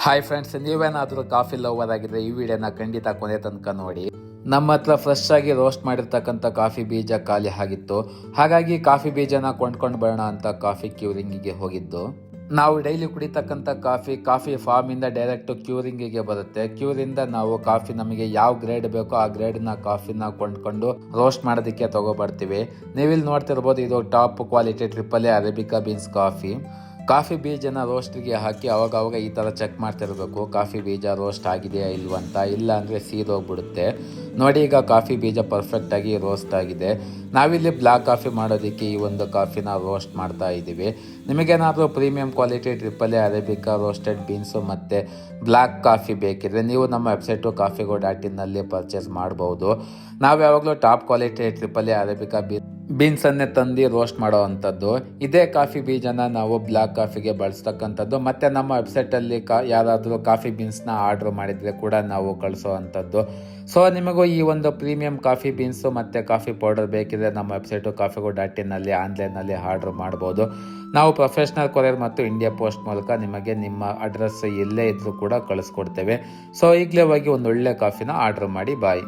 Hi friends, ನೀವೇನಾದರೂ coffee lover ಆಗಿದ್ರೆ ಈ ವಿಡಿಯೋನ ಖಂಡಿತ ಕೊನೆ ತನಕ ನೋಡಿ. ನಮ್ಮ ಹತ್ರ ಫ್ರೆಶ್ ಆಗಿ ರೋಸ್ಟ್ ಮಾಡಿರ್ತಕ್ಕಂಥ ಕಾಫಿ ಬೀಜ ಖಾಲಿ ಆಗಿತ್ತು. ಹಾಗಾಗಿ ಕಾಫಿ ಬೀಜನ ಕೊಂಡ್ಕೊಂಡು ಬರೋಣ ಅಂತ ಕಾಫಿ ಕ್ಯೂರಿಂಗಿಗೆ ಹೋಗಿದ್ದು. ನಾವು ಡೈಲಿ ಕುಡಿತಕ್ಕಂಥ ಕಾಫಿ ಫಾರ್ಮಿಂದ ಡೈರೆಕ್ಟ್ ಕ್ಯೂರಿಂಗಿಗೆ ಬರುತ್ತೆ. ಕ್ಯೂರಿಂದ ನಾವು ಕಾಫಿ ನಮಗೆ ಯಾವ ಗ್ರೇಡ್ ಬೇಕೋ ಆ ಗ್ರೇಡ್ನ ಕಾಫಿನ ಕೊಂಡ್ಕೊಂಡು ರೋಸ್ಟ್ ಮಾಡೋದಕ್ಕೆ ತಗೊಬರ್ತೀವಿ. ನೀವಿಲ್ಲಿ ನೋಡ್ತಿರ್ಬೋದು, ಇದು top quality triple arabica beans coffee ಬೀಜನ ರೋಸ್ಟ್ಗೆ ಹಾಕಿ ಅವಾಗ ಈ ಥರ ಚೆಕ್ ಮಾಡ್ತಿರ್ಬೇಕು, ಕಾಫಿ ಬೀಜ ರೋಸ್ಟ್ ಆಗಿದೆಯಾ ಇಲ್ವಂತ. ಇಲ್ಲ ಅಂದರೆ ಸೀದೋಗ್ಬಿಡುತ್ತೆ. ನೋಡಿ, ಈಗ ಕಾಫಿ ಬೀಜ ಪರ್ಫೆಕ್ಟಾಗಿ ರೋಸ್ಟ್ ಆಗಿದೆ. ನಾವಿಲ್ಲಿ ಬ್ಲ್ಯಾಕ್ ಕಾಫಿ ಮಾಡೋದಕ್ಕೆ ಈ ಒಂದು ಕಾಫಿನ ರೋಸ್ಟ್ ಮಾಡ್ತಾ ಇದ್ದೀವಿ. ನಿಮಗೇನಾದರೂ premium quality triple arabica roasted beans ಮತ್ತು ಬ್ಲ್ಯಾಕ್ ಕಾಫಿ ಬೇಕಿದ್ರೆ ನೀವು ನಮ್ಮ ವೆಬ್ಸೈಟು coffeego.in ಪರ್ಚೇಸ್ ಮಾಡ್ಬೋದು. ನಾವು ಯಾವಾಗಲೂ ಟಾಪ್ ಕ್ವಾಲಿಟಿ ಟ್ರಿಪಲ್ ಅರೇಬಿಕಾ ಬೀನ್ಸನ್ನೇ ತಂದು ರೋಸ್ಟ್ ಮಾಡೋ ಅಂಥದ್ದು. ಇದೇ ಕಾಫಿ ಬೀಜನ ನಾವು ಬ್ಲ್ಯಾಕ್ ಕಾಫಿಗೆ ಬಳಸ್ತಕ್ಕಂಥದ್ದು. ಮತ್ತು ನಮ್ಮ ವೆಬ್ಸೈಟಲ್ಲಿ ಯಾರಾದರೂ ಕಾಫಿ ಬೀನ್ಸ್ನ ಆರ್ಡ್ರ್ ಮಾಡಿದರೆ ಕೂಡ ನಾವು ಕಳಿಸೋ ಅಂಥದ್ದು. ಸೊ ನಿಮಗೂ ಈ ಒಂದು ಪ್ರೀಮಿಯಂ ಕಾಫಿ ಬೀನ್ಸು ಮತ್ತು ಕಾಫಿ ಪೌಡರ್ ಬೇಕಿದ್ರೆ ನಮ್ಮ ವೆಬ್ಸೈಟು coffeego.in ಆನ್ಲೈನಲ್ಲಿ ಆರ್ಡ್ರ್ ಮಾಡ್ಬೋದು. ನಾವು ಪ್ರೊಫೆಷ್ನಲ್ ಕೊರಿಯರ್ ಮತ್ತು ಇಂಡಿಯಾ ಪೋಸ್ಟ್ ಮೂಲಕ ನಿಮಗೆ ನಿಮ್ಮ ಅಡ್ರೆಸ್ ಎಲ್ಲೇ ಇದ್ದರೂ ಕೂಡ ಕಳಿಸ್ಕೊಡ್ತೇವೆ. ಸೊ ಈಗಲೇ ಹೋಗಿ ಒಂದು ಒಳ್ಳೆ ಕಾಫಿನ ಆರ್ಡ್ರ್ ಮಾಡಿ. ಬಾಯ್.